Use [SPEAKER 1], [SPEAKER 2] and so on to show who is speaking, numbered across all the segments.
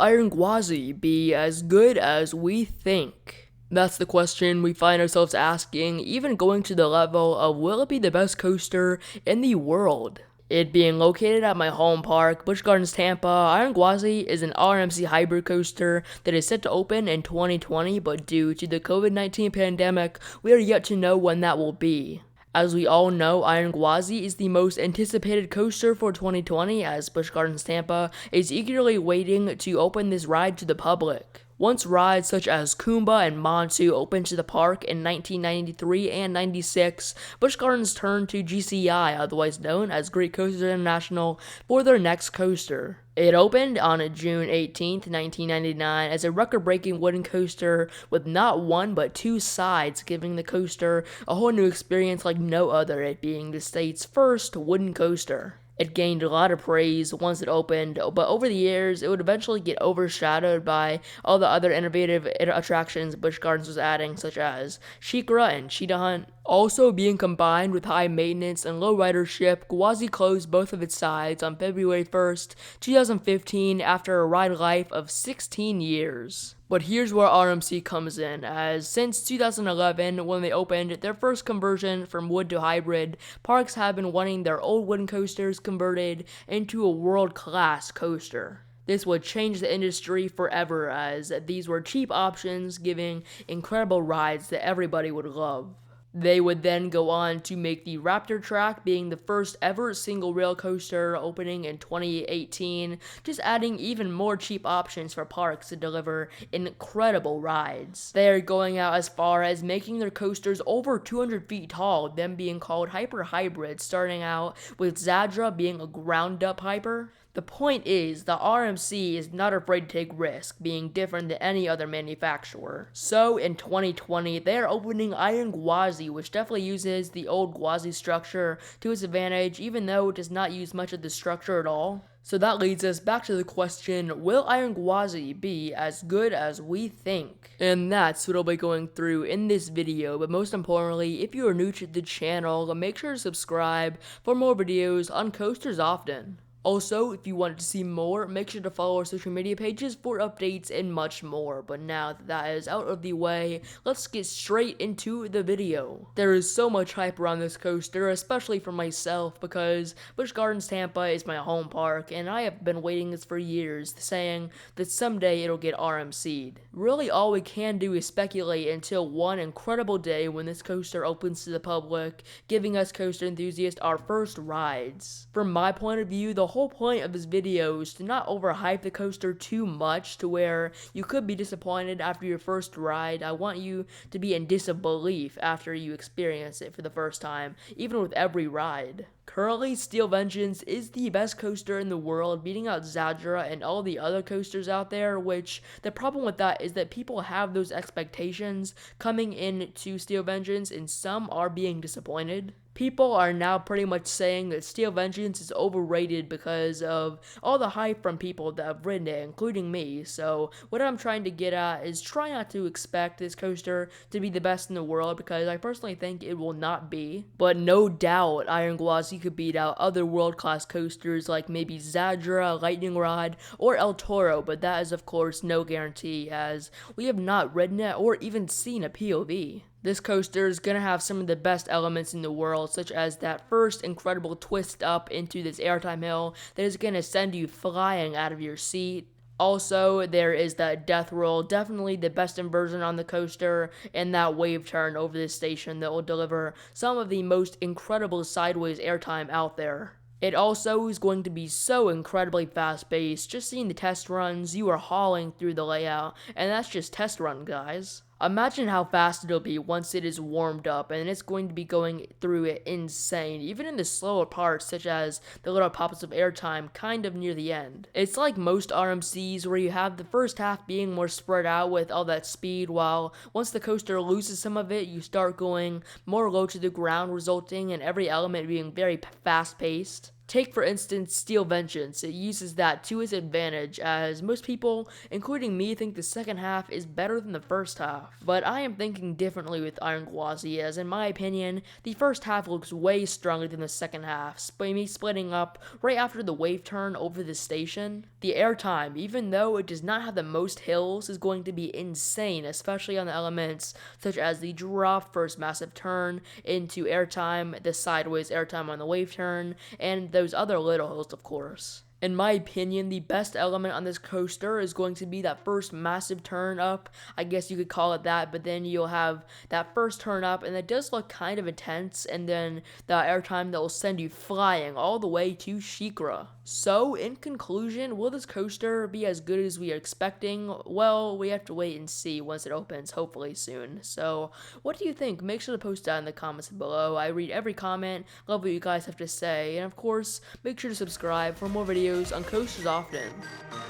[SPEAKER 1] Iron Gwazi be as good as we think? That's the question we find ourselves asking, even going to the level of will it be the best coaster in the world? It being located at my home park, Busch Gardens Tampa, Iron Gwazi is an RMC hybrid coaster that is set to open in 2020, but due to the COVID-19 pandemic, we are yet to know when that will be. As we all know, Iron Gwazi is the most anticipated coaster for 2020, as Busch Gardens Tampa is eagerly waiting to open this ride to the public. Once rides such as Kumba and Montu opened to the park in 1993 and 96, Busch Gardens turned to GCI, otherwise known as Great Coasters International, for their next coaster. It opened on June 18, 1999 as a record-breaking wooden coaster with not one but two sides, giving the coaster a whole new experience like no other, it being the state's first wooden coaster. It gained a lot of praise once it opened, but over the years, it would eventually get overshadowed by all the other innovative attractions Busch Gardens was adding, such as Shikra and Cheetah Hunt. Also being combined with high maintenance and low ridership, Gwazi closed both of its sides on February 1st, 2015 after a ride life of 16 years. But here's where RMC comes in, as since 2011, when they opened their first conversion from wood to hybrid, parks have been wanting their old wooden coasters converted into a world-class coaster. This would change the industry forever, as these were cheap options giving incredible rides that everybody would love. They would then go on to make the Raptor track, being the first ever single rail coaster, opening in 2018, just adding even more cheap options for parks to deliver incredible rides. They are going out as far as making their coasters over 200 feet tall, them being called hyper hybrids, starting out with Zadra being a ground up hyper. The point is, the RMC is not afraid to take risks, being different than any other manufacturer. So, in 2020, they are opening Iron Gwazi, which definitely uses the old Gwazi structure to its advantage, even though it does not use much of the structure at all. So that leads us back to the question, will Iron Gwazi be as good as we think? And that's what I'll be going through in this video, but most importantly, if you are new to the channel, make sure to subscribe for more videos on coasters often. Also, if you want to see more, make sure to follow our social media pages for updates and much more. But now that that is out of the way, let's get straight into the video. There is so much hype around this coaster, especially for myself, because Busch Gardens Tampa is my home park, and I have been waiting this for years, saying that someday it'll get RMC'd. Really, all we can do is speculate until one incredible day when this coaster opens to the public, giving us coaster enthusiasts our first rides. From my point of view, the whole point of this video is to not overhype the coaster too much to where you could be disappointed after your first ride. I want you to be in disbelief after you experience it for the first time, even with every ride. Currently, Steel Vengeance is the best coaster in the world, beating out Zadra and all the other coasters out there, which the problem with that is that people have those expectations coming into Steel Vengeance, and some are being disappointed. People are now pretty much saying that Steel Vengeance is overrated because of all the hype from people that have ridden it, including me. So what I'm trying to get at is try not to expect this coaster to be the best in the world, because I personally think it will not be. But no doubt Iron Gwazi could beat out other world-class coasters like maybe Zadra, Lightning Rod, or El Toro, but that is of course no guarantee, as we have not ridden it or even seen a POV. This coaster is going to have some of the best elements in the world, such as that first incredible twist up into this airtime hill that is going to send you flying out of your seat. Also, there is that death roll, definitely the best inversion on the coaster, and that wave turn over this station that will deliver some of the most incredible sideways airtime out there. It also is going to be so incredibly fast-paced. Just seeing the test runs, you are hauling through the layout, and that's just test run, guys. Imagine how fast it'll be once it is warmed up, and it's going to be going through it insane, even in the slower parts, such as the little pops of airtime kind of near the end. It's like most RMCs where you have the first half being more spread out with all that speed, while once the coaster loses some of it, you start going more low to the ground, resulting in every element being very fast-paced. Take for instance Steel Vengeance. It uses that to its advantage, as most people, including me, think the second half is better than the first half. But I am thinking differently with Iron Gwazi, as in my opinion, the first half looks way stronger than the second half, splitting up right after the wave turn over the station. The airtime, even though it does not have the most hills, is going to be insane, especially on the elements such as the drop first massive turn into airtime, the sideways airtime on the wave turn, and those other little hills, of course. In my opinion, the best element on this coaster is going to be that first massive turn up. I guess you could call it that, but then you'll have that first turn up, and it does look kind of intense, and then the airtime that will send you flying all the way to SheiKra. So, in conclusion, will this coaster be as good as we are expecting? Well, we have to wait and see once it opens, hopefully soon. So, what do you think? Make sure to post that in the comments below. I read every comment, love what you guys have to say, and of course, make sure to subscribe for more videos on coasters often.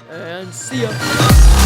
[SPEAKER 1] And see ya!